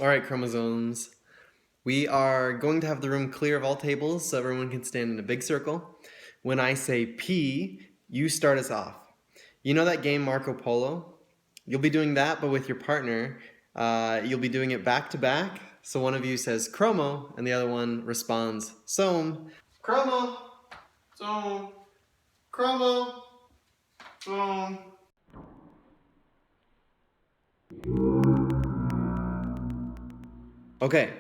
All right, chromosomes. We are going to have the room clear of all tables so everyone can stand in a big circle. When I say P, you start us off. You know that game Marco Polo? You'll be doing that, but with your partner. You'll be doing it back to back. So one of you says chromo, and the other one responds some. Chromo, some, chromo, some. Okay,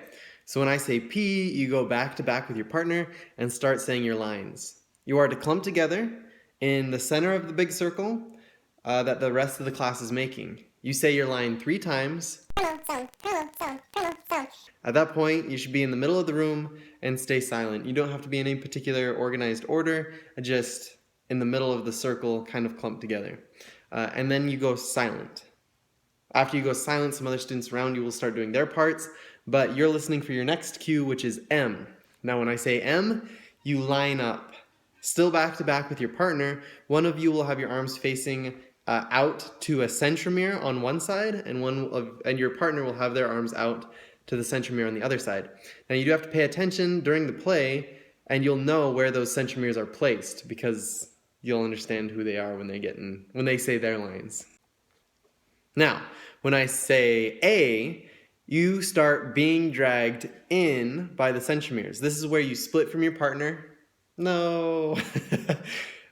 so when I say P, you go back to back with your partner and start saying your lines. You are to clump together in the center of the big circle that the rest of the class is making. You say your line 3 times. At that point, you should be in the middle of the room and stay silent. You don't have to be in any particular organized order, just in the middle of the circle, kind of clumped together. And then you go silent. After you go silent, some other students around you will start doing their parts, but you're listening for your next cue, which is M. Now, when I say M, you line up. Still back to back with your partner. One of you will have your arms facing out to a centromere on one side, and your partner will have their arms out to the centromere on the other side. Now, you do have to pay attention during the play, and you'll know where those centromeres are placed because you'll understand who they are when they say their lines. Now, when I say A, you start being dragged in by the centromeres. This is where you split from your partner. No.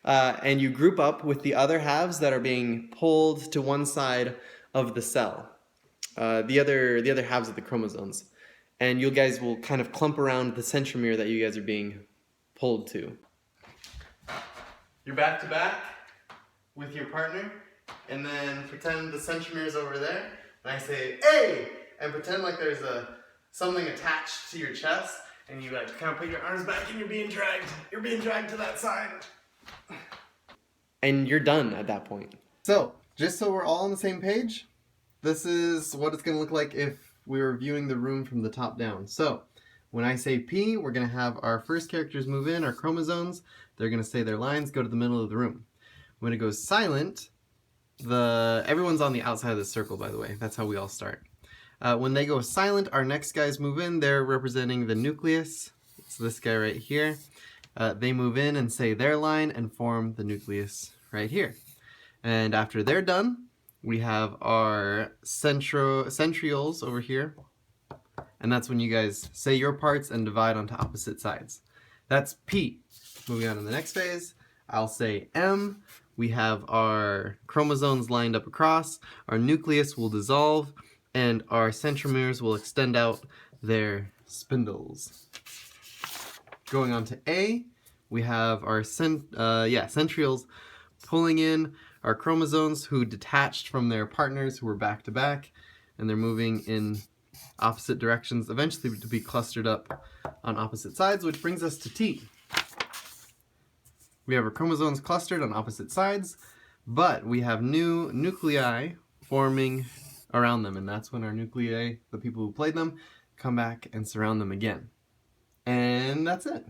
And you group up with the other halves that are being pulled to one side of the cell. The other halves of the chromosomes. And you guys will kind of clump around the centromere that you guys are being pulled to. You're back to back with your partner. And then pretend the centromere is over there, and I say, "Hey!" and pretend like there's something attached to your chest, and you kind of put your arms back and you're being dragged to that side. And you're done at that point. So, just so we're all on the same page, this is what it's going to look like if we were viewing the room from the top down. So, when I say P, we're going to have our first characters move in, our chromosomes. They're going to say their lines, go to the middle of the room. When it goes silent, everyone's on the outside of the circle, by the way. That's how we all start. When they go silent, our next guys move in. They're representing the nucleus. It's this guy right here. They move in and say their line and form the nucleus right here. And after they're done, we have our centrioles over here. And that's when you guys say your parts and divide onto opposite sides. That's P. Moving on to the next phase, I'll say M. We have our chromosomes lined up across, our nucleus will dissolve, and our centromeres will extend out their spindles. Going on to A, we have our centrioles pulling in our chromosomes who detached from their partners who were back to back, and they're moving in opposite directions, eventually to be clustered up on opposite sides, which brings us to T. We have our chromosomes clustered on opposite sides, but we have new nuclei forming around them, and that's when our nuclei, the people who played them, come back and surround them again. And that's it.